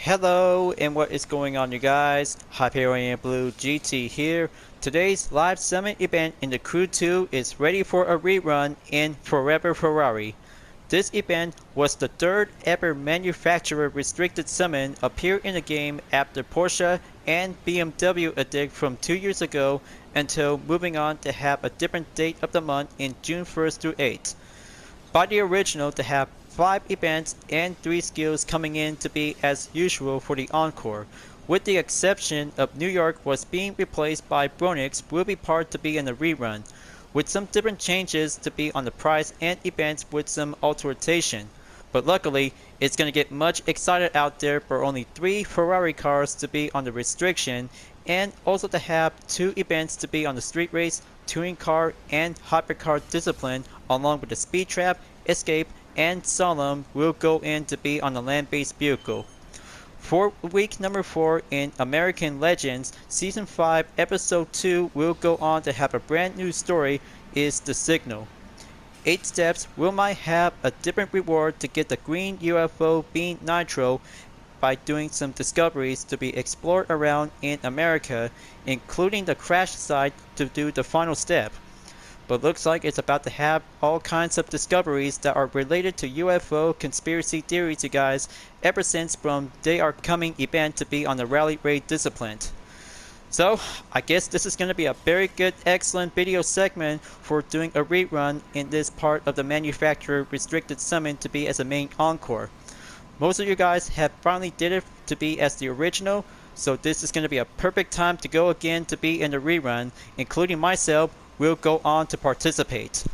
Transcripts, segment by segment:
Hello, and what is going on, you guys? Hyperion-Blue-GT here. Today's live summit event in the Crew 2 is ready for a rerun in Forever Ferrari. This event was the third ever manufacturer restricted summon appear in the game after Porsche and BMW edict from 2 years ago, until moving on to have a different date of the month in June 1st through 8th. By the original to have 5 events and 3 skills coming in to be as usual for the encore, with the exception of New York was being replaced by Bronx will be part to be in the rerun, with some different changes to be on the price and events with some alteration. But luckily, it's going to get much excited out there for only 3 Ferrari cars to be on the restriction, and also to have 2 events to be on the street race, touring car, and hypercar discipline, along with the speed trap, escape, and Solemn will go in to be on the land-based vehicle. For week number 4 in American Legends, Season 5, Episode 2 will go on to have a brand new story, is The Signal. 8 steps will might have a different reward to get the green UFO being Nitro by doing some discoveries to be explored around in America, including the crash site to do the final step. But looks like it's about to have all kinds of discoveries that are related to UFO conspiracy theories, you guys, ever since from They Are Coming event to be on the rally raid discipline. So, I guess this is going to be a very good, excellent video segment for doing a rerun in this part of the manufacturer restricted summon to be as a main encore. Most of you guys have finally did it to be as the original, so this is going to be a perfect time to go again to be in the rerun, including myself, will go on to participate.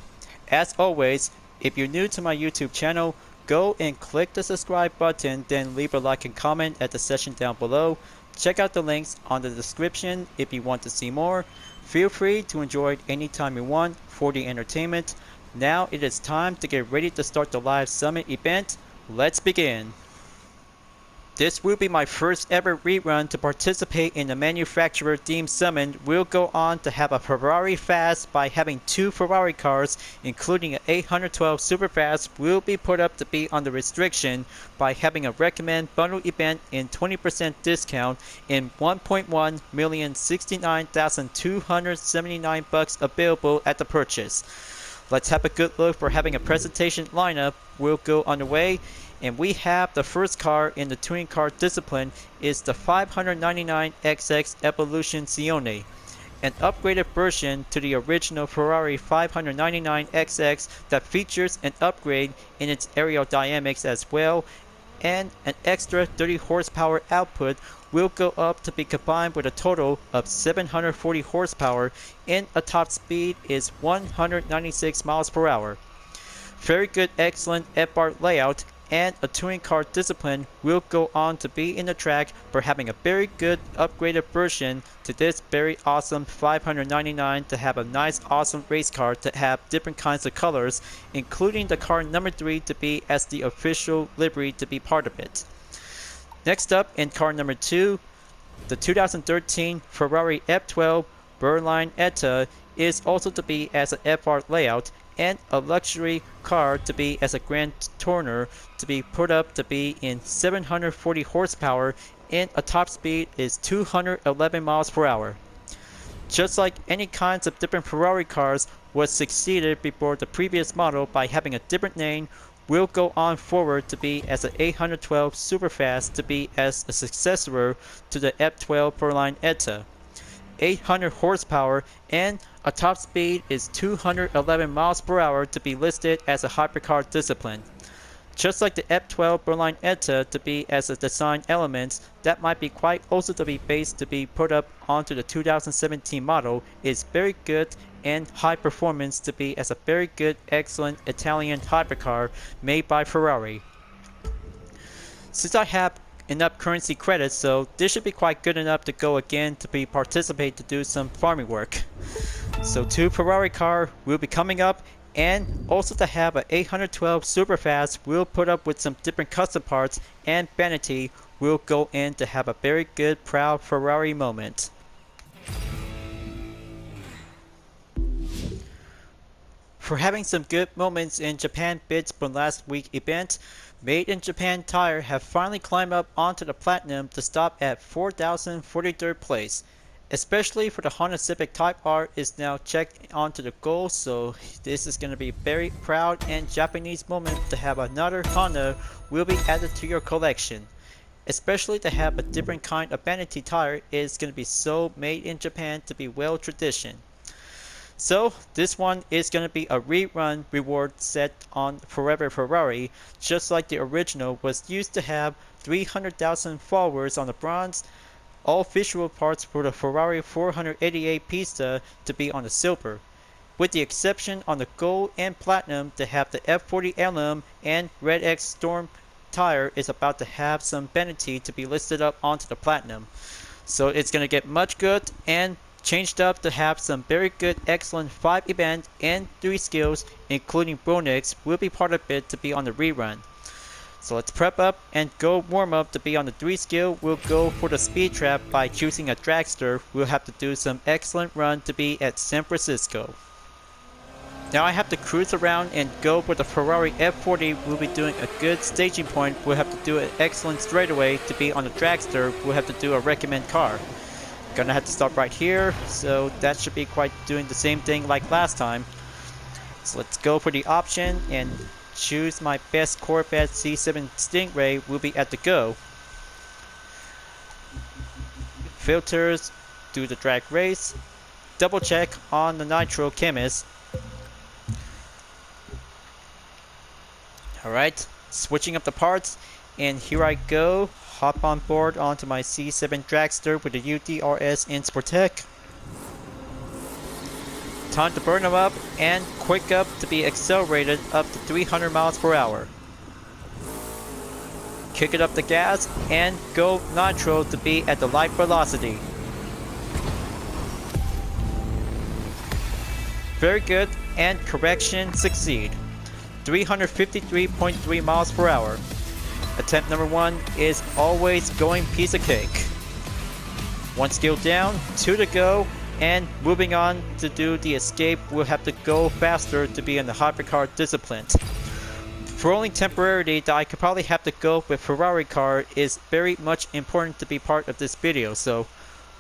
As always, if you're new to my YouTube channel, go and click the subscribe button, then leave a like and comment at the section down below. Check out the links on the description if you want to see more. Feel free to enjoy it anytime you want for the entertainment. Now it is time to get ready to start the live summit event. Let's begin. This will be my first ever rerun to participate in the manufacturer themed summon. We'll go on to have a Ferrari Fast by having 2 Ferrari cars, including an 812 Superfast will be put up to be on the restriction by having a recommend bundle event in 20% discount in 1,169,279 bucks available at the purchase. Let's have a good look for having a presentation lineup. Will go underway. And we have the first car in the touring car discipline is the 599XX Evoluzione, an upgraded version to the original Ferrari 599XX that features an upgrade in its aerodynamics as well, and an extra 30 horsepower output will go up to be combined with a total of 740 horsepower, and a top speed is 196 miles per hour. Very good, excellent F-bar layout, and a touring car discipline will go on to be in the track for having a very good upgraded version to this very awesome 599 to have a nice awesome race car to have different kinds of colors, including the car number 3 to be as the official livery to be part of it. Next up in car number 2, the 2013 Ferrari F12 Berline Etta is also to be as an FR layout, and a luxury car to be as a Grand Tourer to be put up to be in 740 horsepower, and a top speed is 211 miles per hour. Just like any kinds of different Ferrari cars was succeeded before the previous model by having a different name, will go on forward to be as an 812 Superfast to be as a successor to the F12 Berline Etta. 800 horsepower and a top speed is 211 miles per hour to be listed as a hypercar discipline. Just like the F12 Berline Etta to be as a design elements that might be quite also to be based to be put up onto the 2017 model is very good and high performance to be as a very good excellent Italian hypercar made by Ferrari. Since I have enough currency credits, so this should be quite good enough to go again to be participate to do some farming work. So 2 Ferrari car will be coming up, and also to have an 812 Superfast will put up with some different custom parts, and Vanity will go in to have a very good proud Ferrari moment. For having some good moments in Japan bids from last week's event, Made in Japan Tire have finally climbed up onto the platinum to stop at 4,043rd place. Especially for the Honda Civic Type R is now checked onto the goal, so this is going to be a very proud and Japanese moment to have another Honda will be added to your collection. Especially to have a different kind of vanity tire is going to be so made in Japan to be well tradition. So this one is going to be a rerun reward set on Forever Ferrari, just like the original was used to have 300,000 followers on the bronze, all visual parts for the Ferrari 488 Pista to be on the silver, with the exception on the gold and platinum to have the F40 LM and Red X Storm tire is about to have some vanity to be listed up onto the platinum. So it's going to get much good and changed up to have some very good excellent 5 event and 3 skills including Bronx will be part of it to be on the rerun. So let's prep up and go warm up to be on the 3 skill. We'll go for the speed trap by choosing a dragster. We'll have to do some excellent run to be at San Francisco. Now I have to cruise around and go for the Ferrari F40. We'll be doing a good staging point. We'll have to do an excellent straightaway to be on the dragster. We'll have to do a recommend car. Gonna have to stop right here, so that should be quite doing the same thing like last time. So let's go for the option and choose my best Corvette C7 Stingray will be at the go. Filters, do the drag race, double check on the nitro chemist. Alright, switching up the parts, and here I go. Hop on board onto my C7 dragster with the UDRS in Sportec. Time to burn them up and quick up to be accelerated up to 300 miles per hour. Kick it up the gas and go nitro to be at the light velocity. Very good, and correction succeed. 353.3 miles per hour. Attempt number 1 is always going piece of cake. 1 skill down, 2 to go, and moving on to do the escape. We'll have to go faster to be in the hypercar discipline. For only temporarily that I could probably have to go with Ferrari car is very much important to be part of this video. So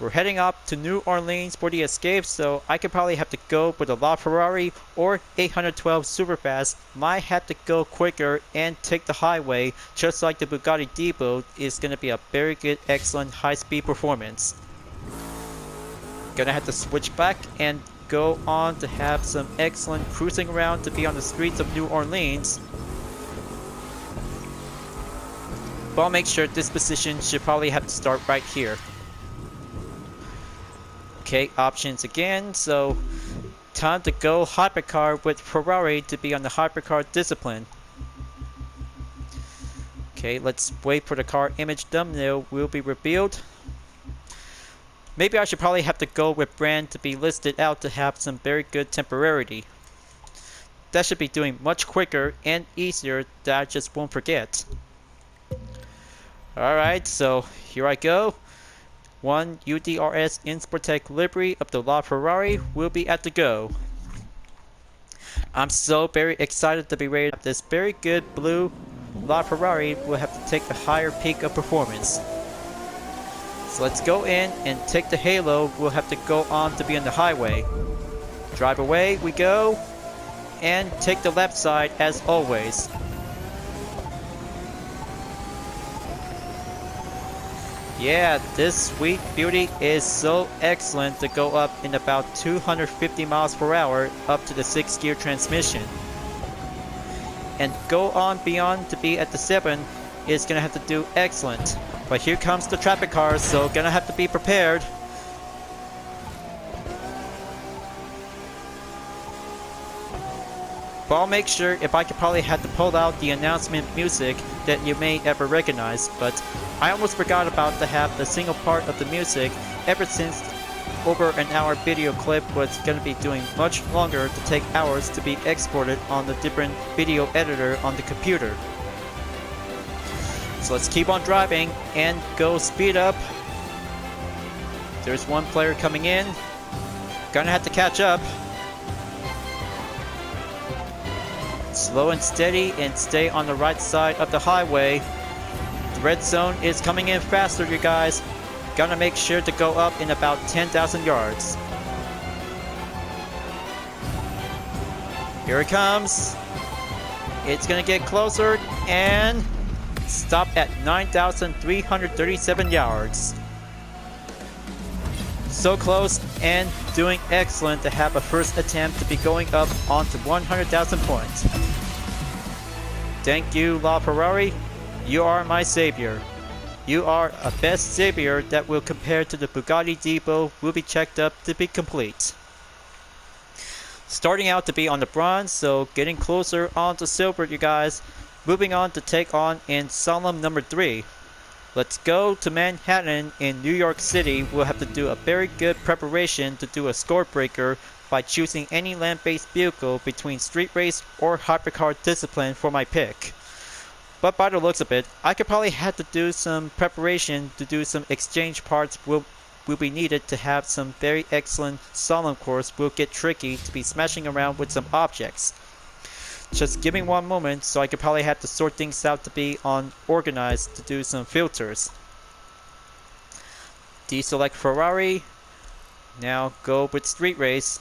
we're heading up to New Orleans for the escape, so I could probably have to go with a LaFerrari or 812 Superfast. Might have to go quicker and take the highway, just like the Bugatti Depot is going to be a very good, excellent high-speed performance. Gonna have to switch back and go on to have some excellent cruising around to be on the streets of New Orleans. But I'll make sure this position should probably have to start right here. Okay, options again, so time to go hypercar with Ferrari to be on the hypercar discipline. Okay, let's wait for the car image thumbnail will be revealed. Maybe I should probably have to go with brand to be listed out to have some very good temporarity. That should be doing much quicker and easier that I just won't forget. Alright, so here I go. 1 UDRS Insportec livery of the LaFerrari will be at the go. I'm so very excited to be ready to have this very good blue LaFerrari. Will have to take the higher peak of performance. So let's go in and take the halo. We'll have to go on to be on the highway. Drive away we go, and take the left side as always. Yeah, this sweet beauty is so excellent to go up in about 250 miles per hour up to the 6th gear transmission. And go on beyond to be at the 7 is gonna have to do excellent. But here comes the traffic cars, so gonna have to be prepared. But I'll make sure if I could probably have to pull out the announcement music that you may ever recognize, but I almost forgot about to have the single part of the music ever since over an hour video clip was going to be doing much longer to take hours to be exported on the different video editor on the computer. So let's keep on driving and go speed up. There's one player coming in. Gonna have to catch up. Slow and steady and stay on the right side of the highway. The red zone is coming in faster, you guys. Gotta make sure to go up in about 10,000 yards. Here it comes. It's gonna get closer and stop at 9,337 yards. So close and doing excellent to have a first attempt to be going up onto 100,000 points. Thank you, La Ferrari. You are my savior. You are a best savior that will compare to the Bugatti Depot will be checked up to be complete. Starting out to be on the bronze, so getting closer on to silver, you guys. Moving on to take on in Solemn number 3. Let's go to Manhattan in New York City. We'll have to do a very good preparation to do a score breaker by choosing any land-based vehicle between street race or hypercar discipline for my pick. But by the looks of it, I could probably have to do some preparation to do some exchange parts will be needed to have some very excellent Solemn course. Will get tricky to be smashing around with some objects. Just give me one moment, so I could probably have to sort things out to be on organized to do some filters. Deselect Ferrari. Now go with street race.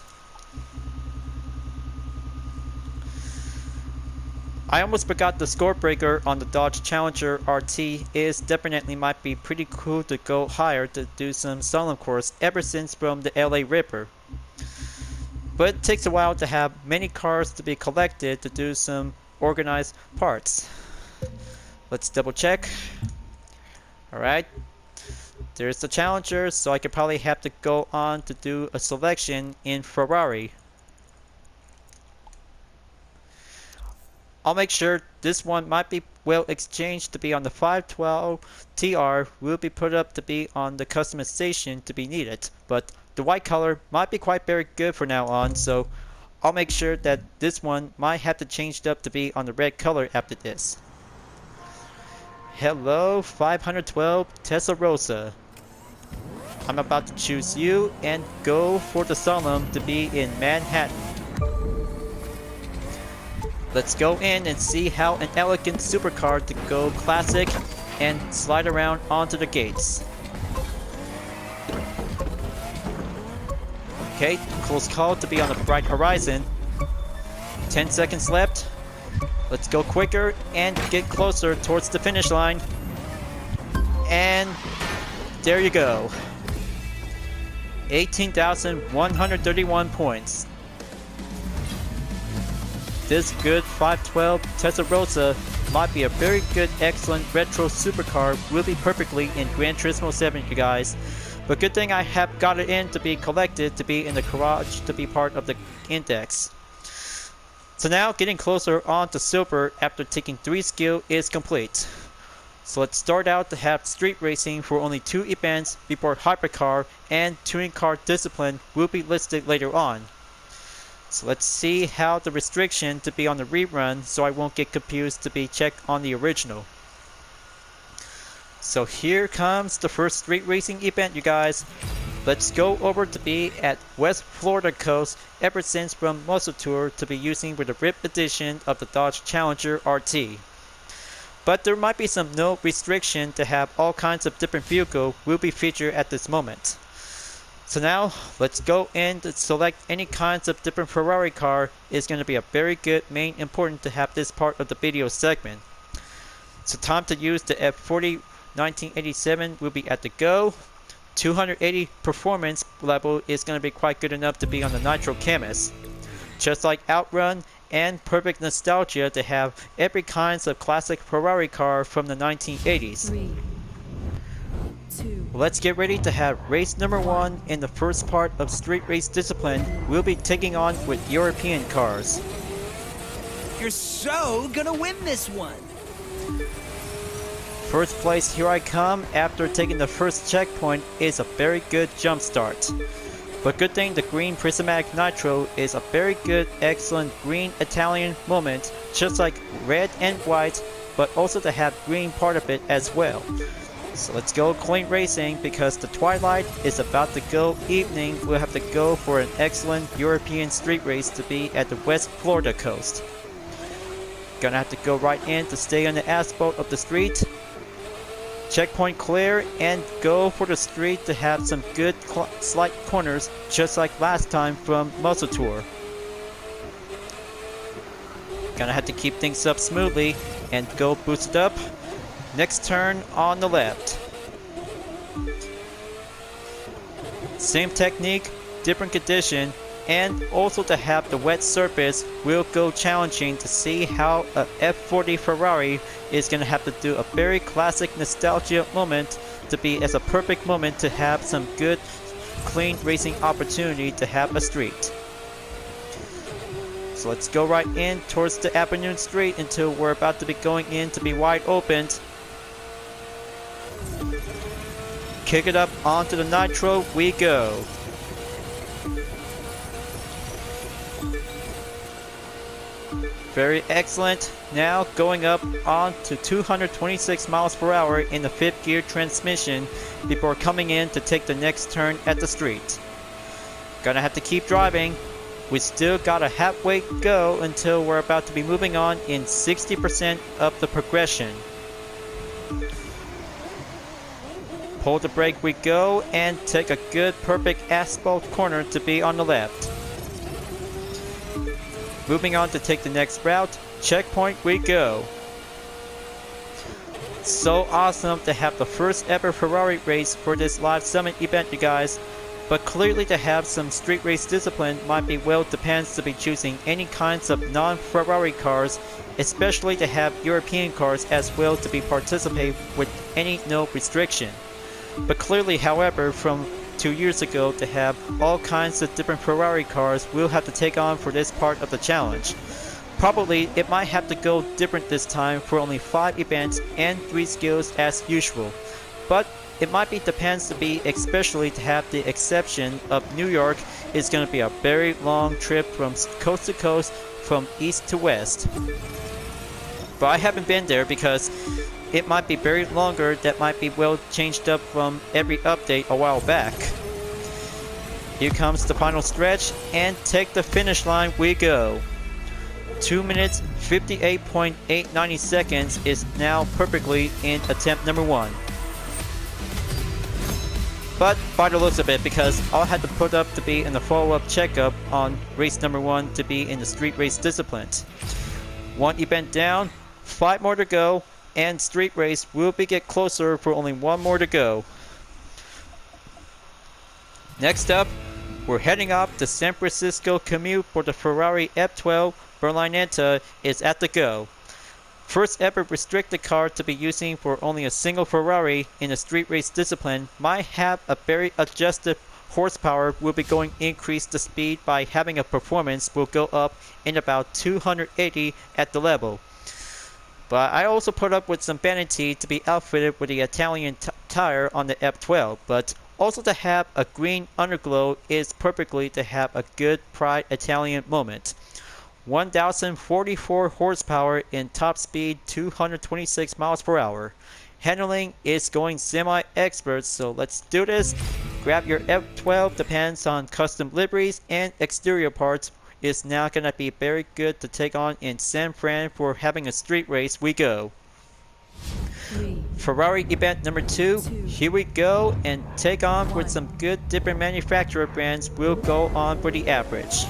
I almost forgot the score breaker on the Dodge Challenger RT is definitely might be pretty cool to go higher to do some Solemn course ever since from the LA Ripper. But it takes a while to have many cars to be collected to do some organized parts. Let's double check. Alright. There's the Challenger, so I could probably have to go on to do a selection in Ferrari. I'll make sure this one might be well exchanged to be on the 512 TR will be put up to be on the customization to be needed, but the white color might be quite very good for now on, so I'll make sure that this one might have to change up to be on the red color after this. Hello 512 Testarossa. I'm about to choose you and go for the Solemn to be in Manhattan. Let's go in and see how an elegant supercar to go classic and slide around onto the gates. Okay, close call to be on the bright horizon. 10 seconds left. Let's go quicker and get closer towards the finish line. And there you go. 18,131 points. This good 512 Testarossa might be a very good, excellent retro supercar. Will be perfectly in Gran Turismo 7, you guys. But good thing I have got it in to be collected, to be in the garage, to be part of the index. So now getting closer on to silver after taking 3 skill is complete. So let's start out to have street racing for only 2 events before hypercar and touring car discipline will be listed later on. So let's see how the restriction to be on the rerun so I won't get confused to be checked on the original. So here comes the first street racing event, you guys. Let's go over to be at West Florida coast ever since from Muscle Tour to be using with the RIP edition of the Dodge Challenger RT. But there might be some no restriction to have all kinds of different vehicles will be featured at this moment. So now let's go in to select any kinds of different Ferrari car. Is going to be a very good main important to have this part of the video segment. So time to use the F40 1987 will be at the go. 280 performance level is going to be quite good enough to be on the Nitro Chemist. Just like Outrun and Perfect Nostalgia to have every kinds of classic Ferrari car from the 1980s. 3, 2. Let's get ready to have race number 1 in the first part of street race discipline. We'll be taking on with European cars. You're so gonna win this one. First place, here I come after taking the first checkpoint is a very good jump start. But good thing the green prismatic nitro is a very good, excellent green Italian moment, just like red and white, but also to have green part of it as well. So let's go clean racing because the twilight is about to go evening. We'll have to go for an excellent European street race to be at the West Florida coast. Gonna have to go right in to stay on the asphalt of the street. Checkpoint clear and go for the street to have some good slight corners just like last time from Muscle Tour. Gonna have to keep things up smoothly and go boost up. Next turn on the left. Same technique, different condition, and also to have the wet surface will go challenging to see how a F40 Ferrari is going to have to do a very classic nostalgia moment to be as a perfect moment to have some good clean racing opportunity to have a street. So let's go right in towards the afternoon street until we're about to be going in to be wide opened. Kick it up onto the nitro, we go. Very excellent. Now going up on to 226 miles per hour in the 5th gear transmission before coming in to take the next turn at the street. Gonna have to keep driving. We still got a halfway go until we're about to be moving on in 60% of the progression. Pull the brake we go and take a good perfect asphalt corner to be on the left. Moving on to take the next route, checkpoint we go. So awesome to have the first ever Ferrari race for this live summit event, you guys. But clearly to have some street race discipline might be well depends to be choosing any kinds of non-Ferrari cars, especially to have European cars as well to be participate with any no restriction. But clearly, however, from 2 years ago to have all kinds of different Ferrari cars we'll have to take on for this part of the challenge. Probably it might have to go different this time for only 5 events and 3 skills as usual. But it might be depends to be especially to have the exception of New York is going to be a very long trip from coast to coast from east to west. But I haven't been there because it might be very longer, that might be well changed up from every update a while back. Here comes the final stretch and take the finish line we go. 2 minutes 58.890 seconds is now perfectly in attempt number 1. But by the looks of it, because I'll have to put up to be in the follow-up checkup on race number 1 to be in the street race discipline. 1 event down, 5 more to go, and street race will be get closer for only 1 more to go. Next up, we're heading up the San Francisco commute for the Ferrari F12 Berlinetta is at the go. First ever restricted car to be using for only a single Ferrari in a street race discipline might have a very adjusted horsepower will be going increase the speed by having a performance will go up in about 280 at the level. But I also put up with some vanity to be outfitted with the Italian tire on the F12, but also to have a green underglow is perfectly to have a good Pride Italian moment. 1044 horsepower in top speed 226 miles per hour. Handling is going semi-expert, so let's do this. Grab your F12, depends on custom liveries and exterior parts. Is now going to be very good to take on in San Fran for having a street race we go. Ferrari event number 2, here we go and take on with some good different manufacturer brands will go on for the average.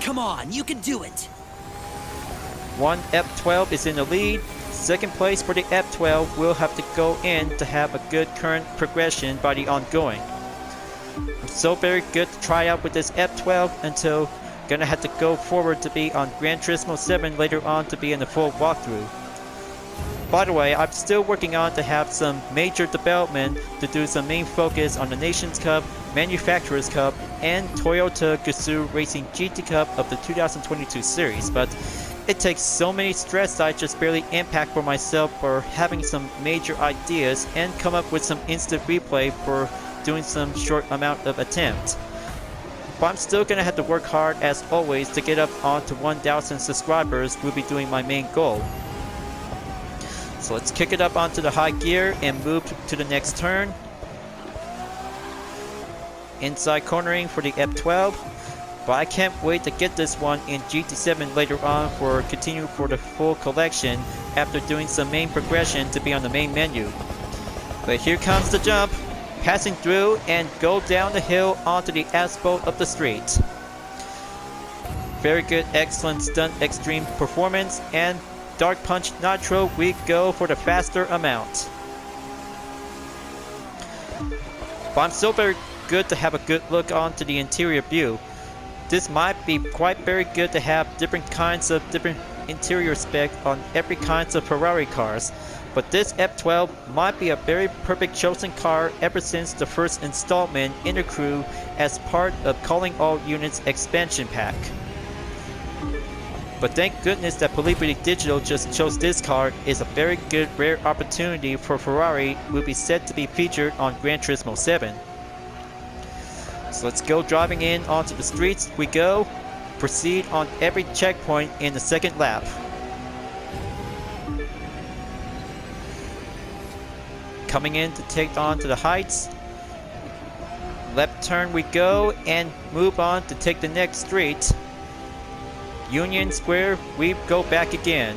Come on, you can do it. 1 F12 is in the lead. Second place for the F12 will have to go in to have a good current progression by the ongoing. I'm so very good to try out with this F12 until gonna have to go forward to be on Gran Turismo 7 later on to be in the full walkthrough. By the way, I'm still working on to have some major development to do some main focus on the Nations Cup, Manufacturers Cup, and Toyota Gazoo Racing GT Cup of the 2022 series, but it takes so many stress I just barely impact for myself for having some major ideas and come up with some instant replay for doing some short amount of attempts. But I'm still gonna have to work hard as always to get up onto 1,000 subscribers will be doing my main goal. So let's kick it up onto the high gear and move to the next turn. Inside cornering for the F12. but I can't wait to get this one in GT7 later on for continue for the full collection after doing some main progression to be on the main menu. But here comes the jump, passing through and go down the hill onto the asphalt of the street. Very good, excellent stunt extreme performance, and Dark Punch Nitro, we go for the faster amount. But I'm still very good to have a good look onto the interior view. This might be quite very good to have different kinds of different interior spec on every kinds of Ferrari cars. But this F12 might be a very perfect chosen car ever since the first installment in the crew as part of Calling All Units expansion pack. But thank goodness that Polybody Digital just chose this car. Is a very good rare opportunity for Ferrari will be set to be featured on Gran Turismo 7. So let's go driving in onto the streets we go. Proceed on every checkpoint in the second lap. Coming in to take on to the heights. Left turn we go and move on to take the next street. Union Square, we go back again.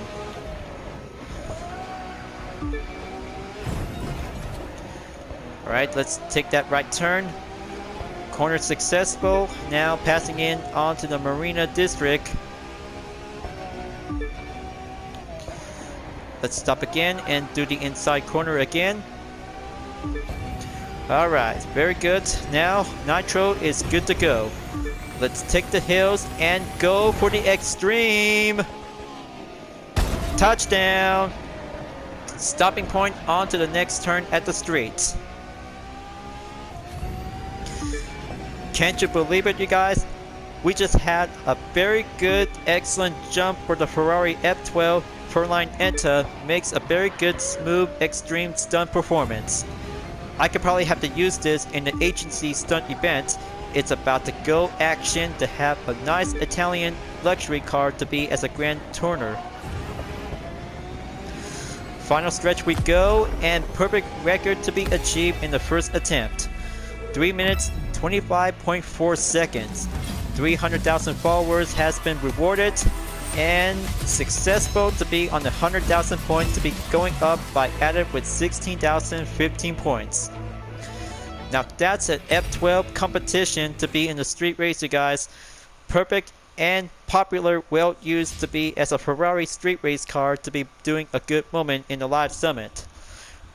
Alright, let's take that right turn. Corner successful. Now passing in onto the Marina District. Let's stop again and do the inside corner again. Alright, very good. Now Nitro is good to go. Let's take the hills and go for the extreme. Touchdown. Stopping point onto the next turn at the street. Can't you believe it, you guys? We just had a very good, excellent jump for the Ferrari F12. Furline Enta makes a very good, smooth, extreme stunt performance. I could probably have to use this in the agency stunt event. It's about to go action to have a nice Italian luxury car to be as a Grand Tourer. Final stretch we go, and perfect record to be achieved in the first attempt. 3 minutes 25.4 seconds. 300,000 followers has been rewarded, and successful to be on the 100,000 points to be going up by added with 16,015 points. Now that's an F12 competition to be in the street race, you guys. Perfect and popular, well used to be as a Ferrari street race car to be doing a good moment in the live summit.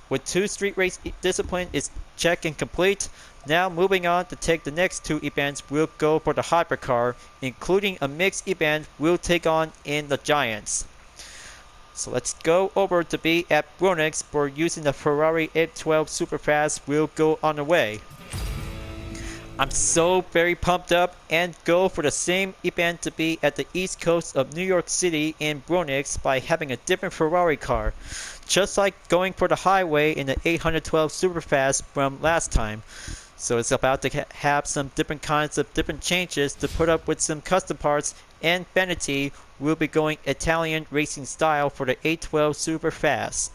With 2 street race discipline is checked and complete. Now moving on to take the next 2 events, we'll go for the Hypercar, including a mixed event we'll take on in the Giants. So let's go over to be at Bronx for using the Ferrari F12 Superfast. We'll go on the way. I'm so very pumped up and go for the same event to be at the east coast of New York City in Bronx by having a different Ferrari car. Just like going for the highway in the 812 Superfast from last time. So it's about to have some different kinds of different changes to put up with some custom parts, and vanity will be going Italian racing style for the 812 Superfast.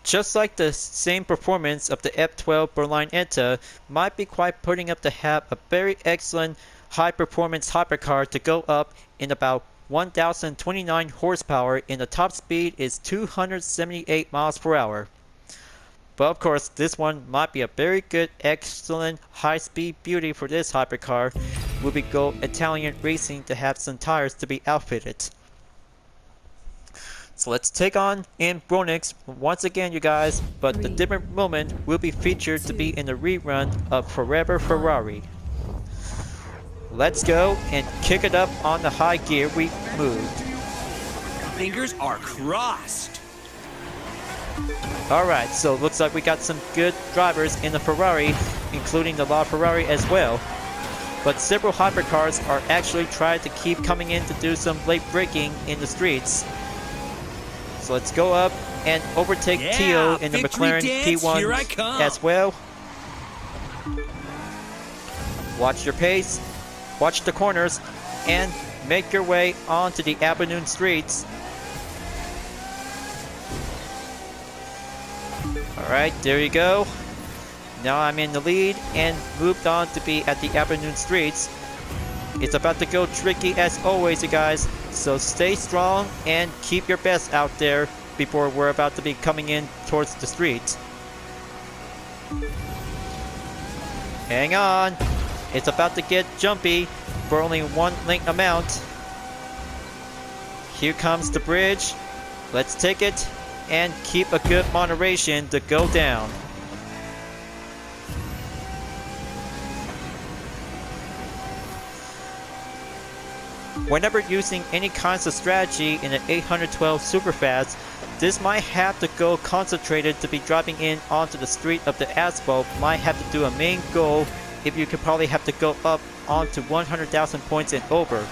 Just like the same performance of the F12 Berline Enta, might be quite putting up to have a very excellent high performance hypercar to go up in about 1029 horsepower, and the top speed is 278 miles per hour. But of course, this one might be a very good, excellent, high-speed beauty for this hypercar. Will be go Italian racing to have some tires to be outfitted. So let's take on in Bronx once again, you guys. But the different moment will be featured to be in the rerun of Forever Ferrari. Let's go and kick it up on the high gear we moved. Fingers are crossed. Alright, so looks like we got some good drivers in the Ferrari, including the LaFerrari as well. But several hypercars are actually trying to keep coming in to do some late braking in the streets. So let's go up and overtake Tio in the McLaren P1 as well. Watch your pace, watch the corners, and make your way onto the Avenue streets. Alright, there you go. Now I'm in the lead and moved on to be at the Avenue streets. It's about to go tricky as always, you guys. So stay strong and keep your best out there before we're about to be coming in towards the street. Hang on. It's about to get jumpy for only one link amount. Here comes the bridge. Let's take it and keep a good moderation to go down. Whenever using any kinds of strategy in an 812 Superfast, this might have to go concentrated to be driving in onto the street of the asphalt. Might have to do a main goal if you could probably have to go up onto 100,000 points and over.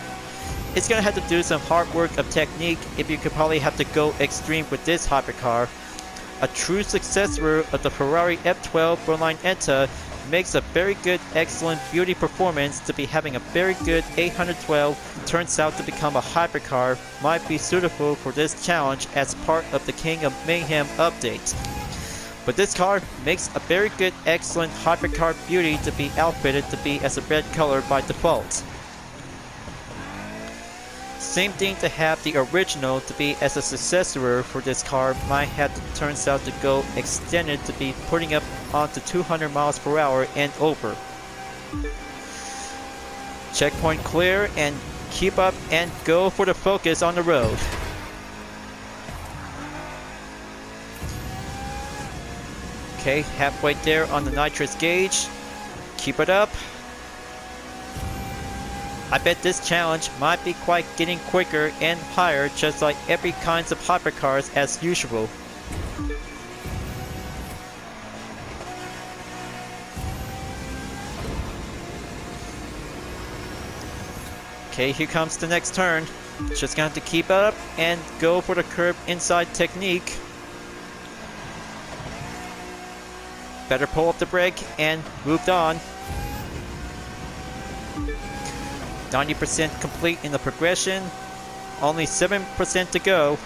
It's gonna have to do some hard work of technique if you could probably have to go extreme with this hypercar. A true successor of the Ferrari F12 Broline Etta makes a very good, excellent beauty performance to be having a very good 812 turns out to become a hypercar might be suitable for this challenge as part of the King of Mayhem update. But this car makes a very good, excellent hypercar beauty to be outfitted to be as a red color by default. Same thing to have the original to be as a successor for this car might have to turns out to go extended to be putting up onto 200 miles per hour and over. Checkpoint clear and keep up and go for the focus on the road. Okay, halfway there on the nitrous gauge. Keep it up. I bet this challenge might be quite getting quicker and higher just like every kinds of hypercars as usual. Okay, here comes the next turn. Just gonna have to keep up and go for the curb inside technique. Better pull up the brake and moved on. 90% complete in the progression, only 7% to go.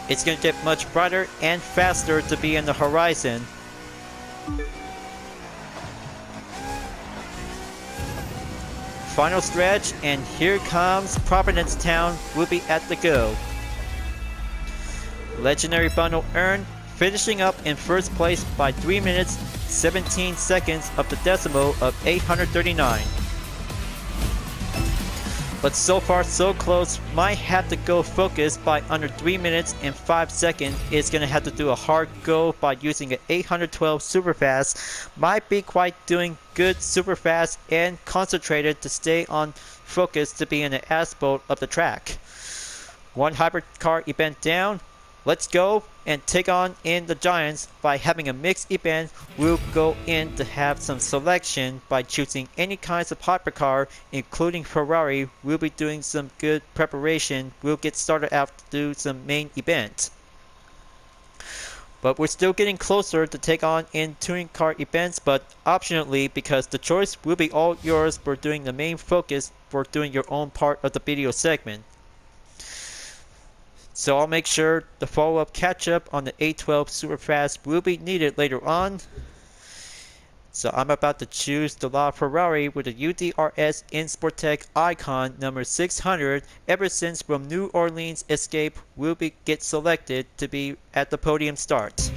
It's going to get much brighter and faster to be in the horizon. Final stretch, and here comes Providence Town will be at the go. Legendary bundle earned, finishing up in first place by 3 minutes 17 seconds of the decimal of 839. But so far so close, might have to go focus by under 3 minutes and 5 seconds. It's gonna have to do a hard go by using an 812 Superfast. Might be quite doing good Superfast and concentrated to stay on focus to be in the asphalt of the track. One hypercar event down. Let's go and take on in the Giants by having a mixed event. We'll go in to have some selection by choosing any kinds of hypercar, including Ferrari. We'll be doing some good preparation. We'll get started out to do some main event. But we're still getting closer to take on in touring car events, but optionally because the choice will be all yours for doing the main focus for doing your own part of the video segment. So I'll make sure the follow-up catch-up on the 812 Superfast will be needed later on. So I'm about to choose the LaFerrari with the UDRS InSportTech icon number 600. Ever since from New Orleans Escape will get selected to be at the podium start.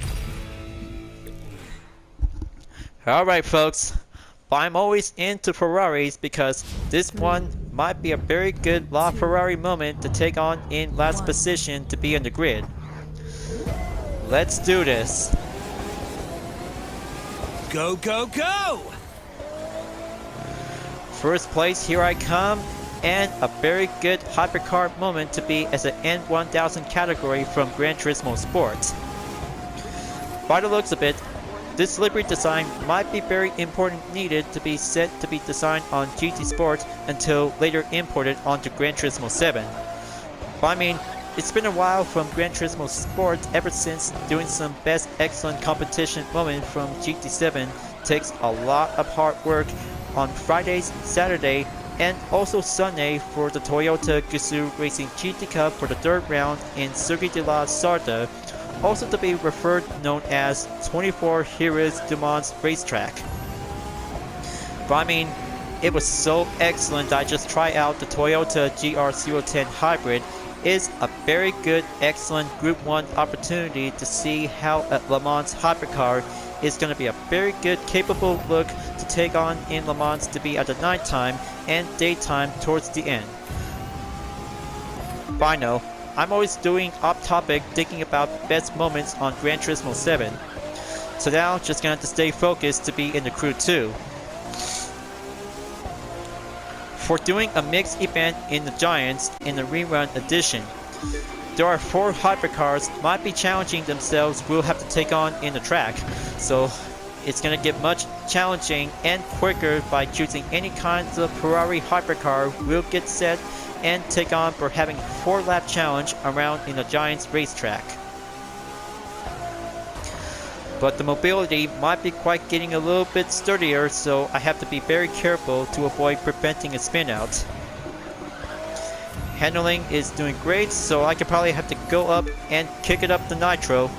Alright folks, I'm always into Ferraris because this one might be a very good LaFerrari moment to take on in last position to be on the grid. Let's do this. Go, go, go! First place, here I come, and a very good hypercar moment to be as an N1000 category from Gran Turismo Sport. By the looks of it, this livery design might be very important needed to be set to be designed on GT Sport until later imported onto Gran Turismo 7. But I mean, it's been a while from Gran Turismo Sport ever since doing some best excellent competition moment from GT7 takes a lot of hard work on Fridays, Saturday, and also Sunday for the Toyota Gazoo Racing GT Cup for the third round in Circuit de la Sarthe, also to be referred known as 24 Heroes du Mans Racetrack. But I mean, it was so excellent that I just tried out the Toyota GR010 Hybrid. Is a very good, excellent Group 1 opportunity to see how a Le Mans Hypercar is going to be a very good, capable look to take on in Le Mans to be at the nighttime and daytime towards the end. Final, I'm always doing off-topic thinking about best moments on Gran Turismo 7. So now, just gonna have to stay focused to be in the Crew 2. For doing a mixed event in the Giants in the Rerun edition, there are 4 hypercars might be challenging themselves we'll have to take on in the track, so it's gonna get much challenging and quicker by choosing any kinds of Ferrari hypercar we'll get set and take on for having a 4-lap challenge around in the Giants racetrack. But the mobility might be quite getting a little bit sturdier, so I have to be very careful to avoid preventing a spin out. Handling is doing great, so I could probably have to go up and kick it up the nitro.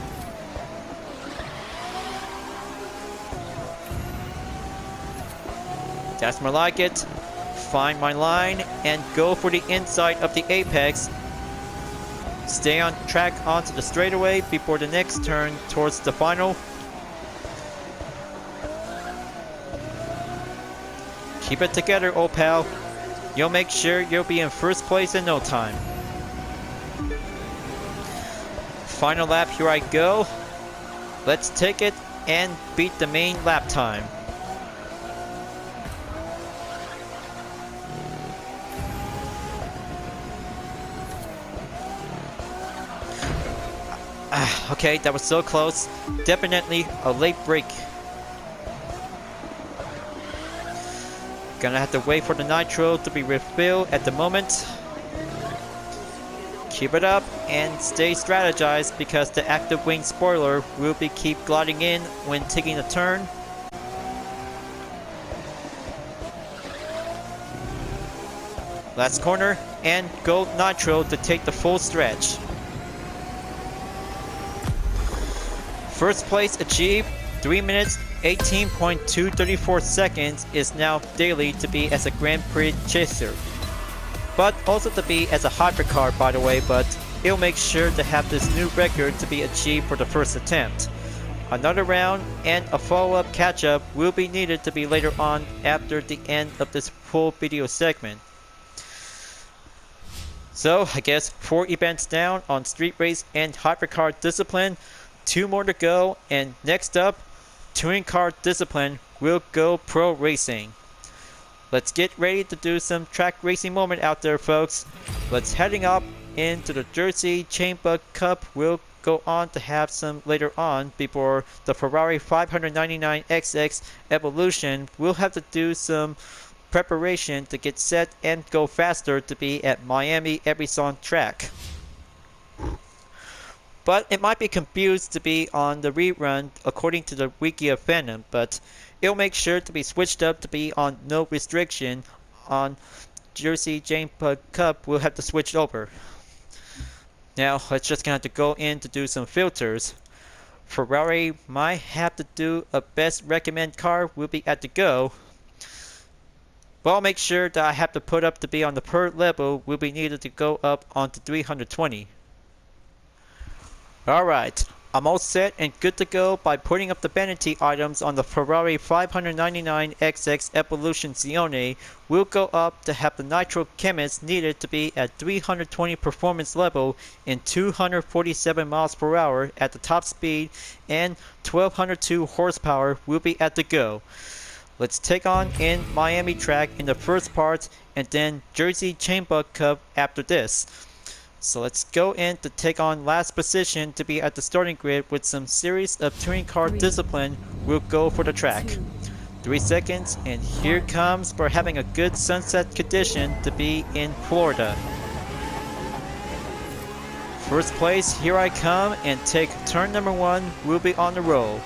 That's more like it. Find my line and go for the inside of the apex. Stay on track onto the straightaway before the next turn towards the final. Keep it together, old pal. You'll make sure you'll be in first place in no time. Final lap, here I go. Let's take it and beat the main lap time. Okay, that was so close. Definitely a late break. Gonna have to wait for the nitro to be refilled at the moment. Keep it up and stay strategized because the active wing spoiler will be keep gliding in when taking a turn. Last corner and go nitro to take the full stretch. First place achieved, 3 minutes 18.234 seconds is now daily to be as a Grand Prix chaser. But also to be as a hypercar, by the way, but it'll make sure to have this new record to be achieved for the first attempt. Another round and a follow-up catch-up will be needed to be later on after the end of this full video segment. So I guess 4 events down on street race and hypercar discipline, 2 more to go, and next up, touring car discipline will go pro racing. Let's get ready to do some track racing moment out there, folks. Let's heading up into the Jersey Chain Bug Cup. We'll go on to have some later on before the Ferrari 599XX Evolution. We'll have to do some preparation to get set and go faster to be at Miami Everson track. But it might be confused to be on the rerun according to the wiki of Phantom, but it'll make sure to be switched up to be on no restriction. On Jersey Jane Bug Cup, we'll have to switch over. Now, let's just gonna have to go in to do some filters. Ferrari might have to do a best recommend car will be at the go. But I'll make sure that I have to put up to be on the per level will be needed to go up onto 320. Alright, I'm all set and good to go by putting up the vanity items on the Ferrari 599XX Evolution Zione. We'll go up to have the nitro chemist needed to be at 320 performance level in 247 miles per hour at the top speed and 1202 horsepower will be at the go. Let's take on in Miami track in the first part and then Jersey Chain Bug Cup after this. So let's go in to take on last position to be at the starting grid with some series of touring car discipline. We'll go for the track. 3 seconds and here comes for having a good sunset condition to be in Florida. First place, here I come and take turn number 1. We'll be on the roll.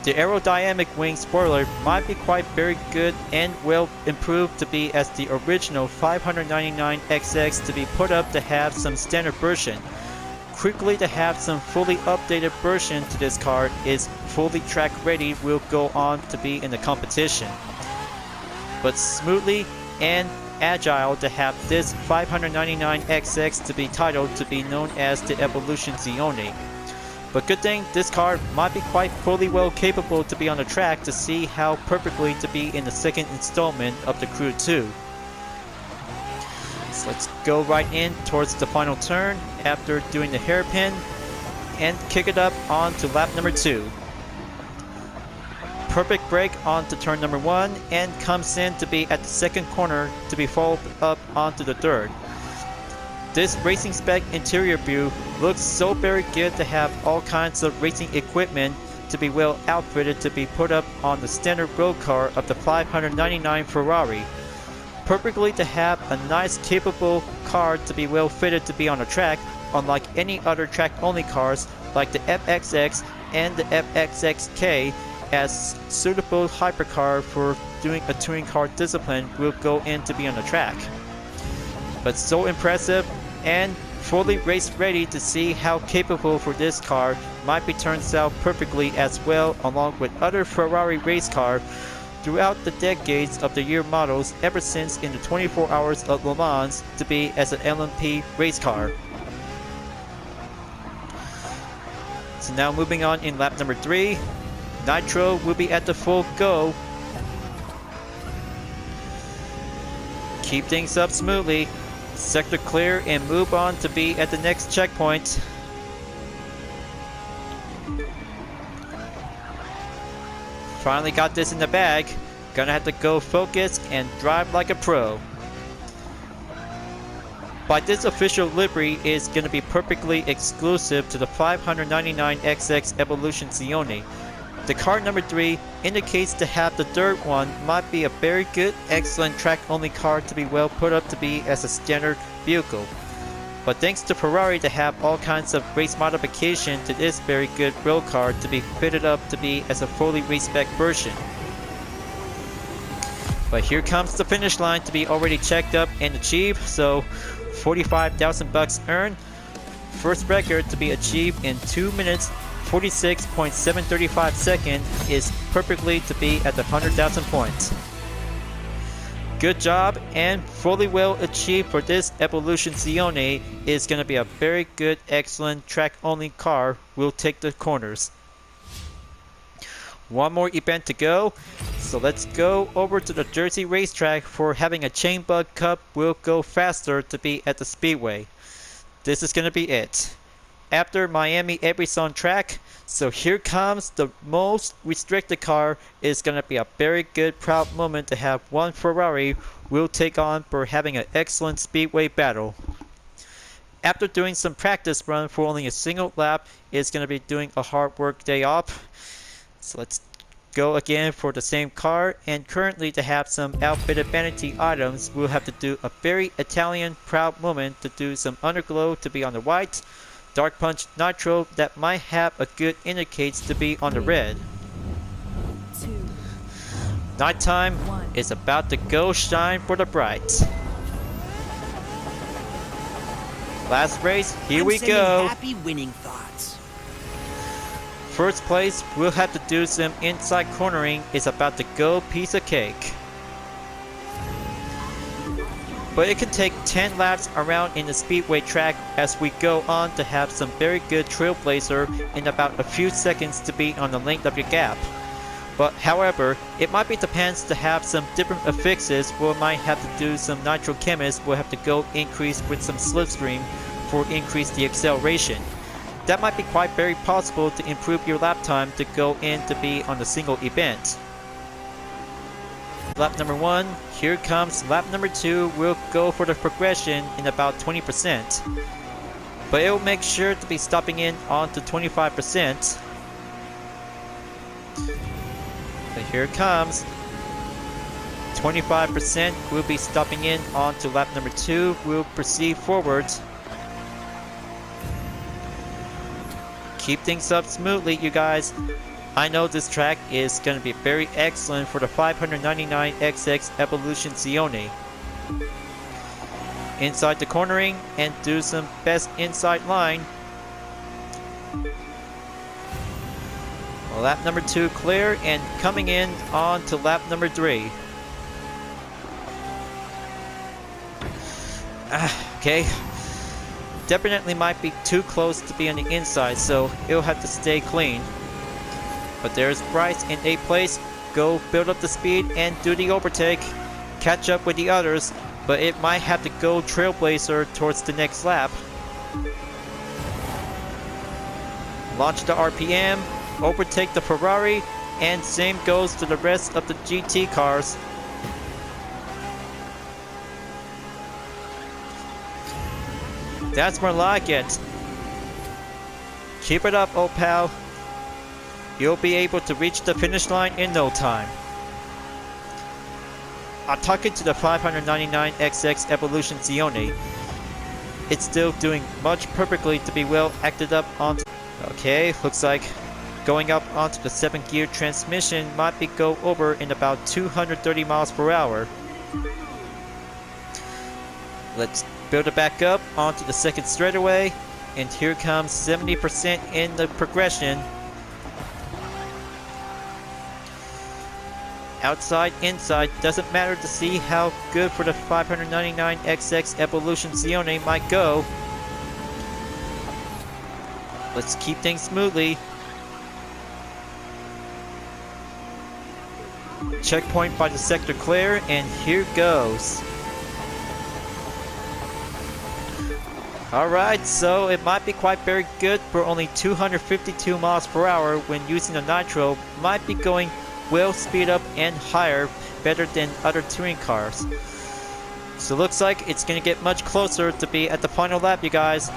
The aerodynamic wing spoiler might be quite very good and will improve to be as the original 599XX to be put up to have some standard version. quickly to have some fully updated version to this car is fully track ready will go on to be in the competition. But smoothly and agile to have this 599XX to be titled to be known as the Evolution Zione. But good thing this car might be quite fully well capable to be on the track to see how perfectly to be in the second installment of the Crew 2. So let's go right in towards the final turn after doing the hairpin and kick it up onto lap number 2. Perfect brake onto turn number 1 and comes in to be at the second corner to be followed up onto the third. This racing spec interior view looks so very good to have all kinds of racing equipment to be well outfitted to be put up on the standard road car of the 599 Ferrari. Perfectly to have a nice capable car to be well fitted to be on a track, unlike any other track only cars like the FXX and the FXXK, as suitable hypercar for doing a touring car discipline will go in to be on the track. But so impressive and fully race ready to see how capable for this car might be turns out perfectly as well along with other Ferrari race car throughout the decades of the year models ever since in the 24 hours of Le Mans to be as an LMP race car. So now moving on in lap number 3, Nitro will be at the full go. Keep things up smoothly. Sector clear and move on to be at the next checkpoint. Finally got this in the bag. Gonna have to go focus and drive like a pro. But this official livery is gonna be perfectly exclusive to the 599XX Evolution Zione. The car number 3 indicates to have the third one might be a very good, excellent track-only car to be well put up to be as a standard vehicle. But thanks to Ferrari to have all kinds of race modification to this very good road car to be fitted up to be as a fully race-spec version. But here comes the finish line to be already checked up and achieved, so 45,000 bucks earned. First record to be achieved in 2 minutes 46.735 seconds is perfectly to be at the 100,000 points. Good job and fully well achieved for this Evolution Zione is going to be a very good, excellent track-only car. Will take the corners. One more event to go, so let's go over to the Jersey racetrack for having a Chain Bug Cup will go faster to be at the Speedway. This is going to be it. After Miami Everson track, so here comes the most restricted car. Is going to be a very good proud moment to have one Ferrari will take on for having an excellent speedway battle. After doing some practice run for only a single lap, is going to be doing a hard work day off. So let's go again for the same car, and currently to have some outfitted vanity items, we'll have to do a very Italian proud moment to do some underglow to be on the white. Dark Punch Nitro that might have a good indicates to be on the red. 2, Nighttime 1. is about to go shine for the bright. Last race, here we go. Happy winning thoughts. First place, we'll have to do some inside cornering. Is about to go piece of cake. But it can take 10 laps around in the speedway track as we go on to have some very good trailblazer in about a few seconds to be on the length of your gap. But however, it might be depends to have some different affixes. We might have to do some nitro chemist. We'll have to go increase with some slipstream for increase the acceleration. That might be quite very possible to improve your lap time to go in to be on the single event. Lap number 1, here comes lap number 2, we'll go for the progression in about 20%. But it will make sure to be stopping in onto 25%. So here it comes. 25% will be stopping in onto lap number 2, we'll proceed forward. Keep things up smoothly, you guys. I know this track is going to be very excellent for the 599XX Evolution Zione. Inside the cornering and do some best inside line. Lap number 2 clear, and coming in on to lap number 3. Okay. Definitely might be too close to be on the inside, so it'll have to stay clean. But there's Bryce in 8th place. Go build up the speed and do the overtake. Catch up with the others, but it might have to go Trailblazer towards the next lap. Launch the RPM, overtake the Ferrari, and same goes to the rest of the GT cars. That's more like it. Keep it up, old pal. You'll be able to reach the finish line in no time. I'm talking to the 599XX Evolution Zione. It's still doing much perfectly to be well acted up onto. Okay, looks like going up onto the 7th gear transmission might be go over in about 230 miles per hour. Let's build it back up onto the 2nd straightaway, and here comes 70% in the progression. Outside, inside, doesn't matter to see how good for the 599XX Evolution Zione might go. Let's keep things smoothly. Checkpoint by the sector clear, and here goes. Alright, so it might be quite very good for only 252 miles per hour when using the nitro. Might be going well speed up and higher, better than other touring cars. So looks like it's gonna get much closer to be at the final lap, you guys.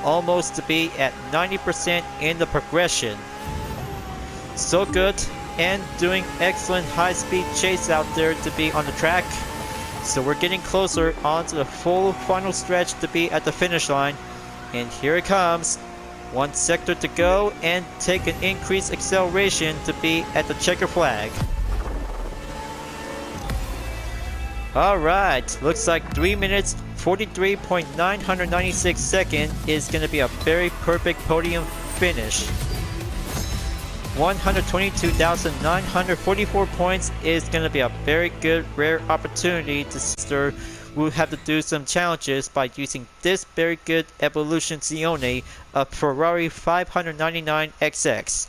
Almost to be at 90% in the progression. So good, and doing excellent high-speed chase out there to be on the track. So we're getting closer onto the full final stretch to be at the finish line. And here it comes. One sector to go, and take an increased acceleration to be at the checker flag. Alright, looks like 3 minutes 43.996 seconds is going to be a very perfect podium finish. 122,944 points is going to be a very good rare opportunity to sister. We'll have to do some challenges by using this very good Evolution Zione of Ferrari 599XX.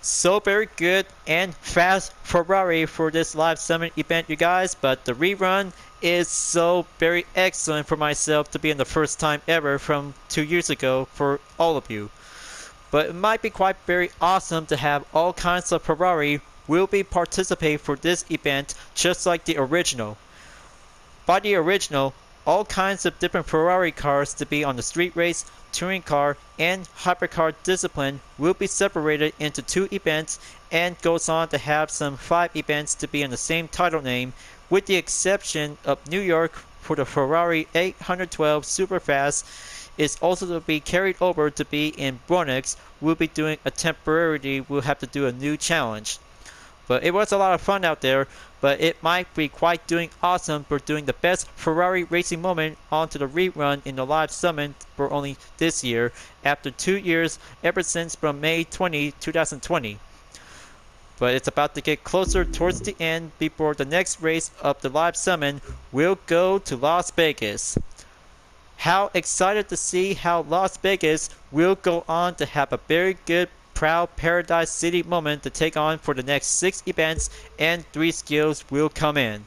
So very good and fast Ferrari for this live summit event, you guys, but the rerun is so very excellent for myself to be in the first time ever from 2 years ago for all of you. But it might be quite very awesome to have all kinds of Ferrari will be participate for this event just like the original. By the original, all kinds of different Ferrari cars to be on the street race, touring car, and hypercar discipline will be separated into 2 events, and goes on to have some 5 events to be in the same title name, with the exception of New York for the Ferrari 812 Superfast is also to be carried over to be in Bronx. We'll be doing a temporarily, we'll have to do a new challenge. But it was a lot of fun out there, but it might be quite doing awesome for doing the best Ferrari racing moment onto the rerun in the live summit for only this year, after 2 years ever since from May 20, 2020. But it's about to get closer towards the end before the next race of the live summit will go to Las Vegas. How excited to see how Las Vegas will go on to have a very good proud Paradise City moment to take on for the next 6 events, and 3 skills will come in.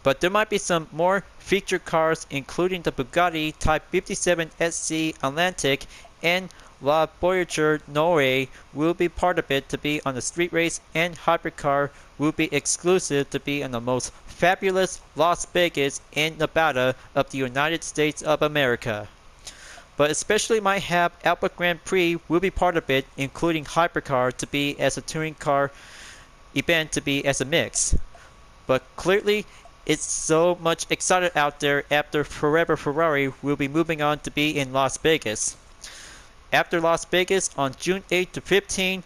But there might be some more featured cars, including the Bugatti Type 57 SC Atlantic and La Voyager Norway will be part of it to be on the street race, and Hypercar will be exclusive to be in the most fabulous Las Vegas in Nevada of the United States of America. But especially might have Alpha Grand Prix will be part of it, including Hypercar to be as a touring car event to be as a mix. But clearly it's so much excited out there after Forever Ferrari will be moving on to be in Las Vegas. After Las Vegas on June 8 to 15,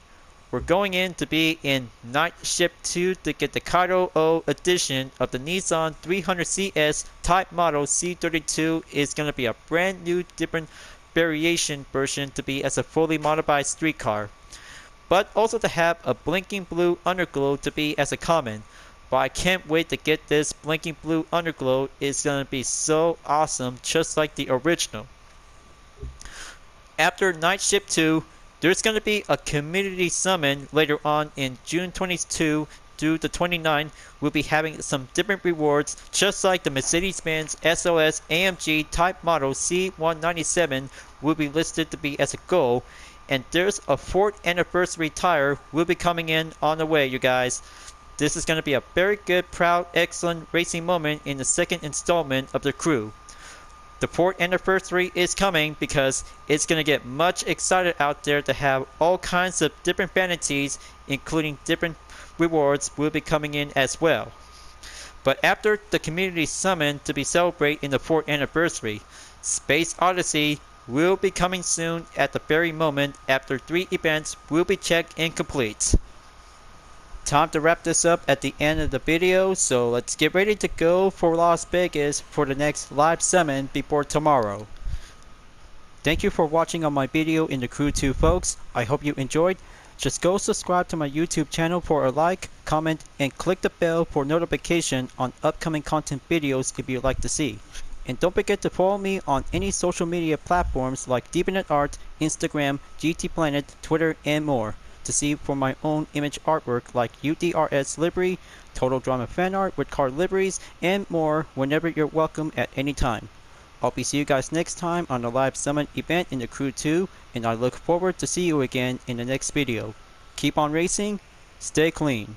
we're going in to be in Night Shift 2 to get the Kaito O edition of the Nissan 300CS Type Model C32. Is going to be a brand new different variation version to be as a fully modified street car. But also to have a blinking blue underglow to be as a common. But I can't wait to get this blinking blue underglow. It's going to be so awesome, just like the original. After Night Shift 2, there's going to be a community summon later on in June 22 through the 29th. We'll be having some different rewards, just like the Mercedes-Benz SOS AMG Type Model C197 will be listed to be as a goal. And there's a 4th anniversary tire will be coming in on the way, you guys. This is going to be a very good, proud, excellent racing moment in the second installment of the crew. The 4th anniversary is coming because it's going to get much excited out there to have all kinds of different vanities, including different rewards will be coming in as well. But after the community summon to be celebrated in the 4th anniversary, Space Odyssey will be coming soon at the very moment after 3 events will be checked and complete. Time to wrap this up at the end of the video, so let's get ready to go for Las Vegas for the next live summon before tomorrow. Thank you for watching on my video in the Crew 2, folks. I hope you enjoyed. Just go subscribe to my YouTube channel for a like, comment, and click the bell for notification on upcoming content videos if you'd like to see. And don't forget to follow me on any social media platforms like DeviantArt, Instagram, GT Planet, Twitter, and more to see for my own image artwork like UDRS livery, Total Drama fan art with car liveries, and more whenever you're welcome at any time. I'll be see you guys next time on the live summon event in the Crew 2, and I look forward to see you again in the next video. Keep on racing, stay clean.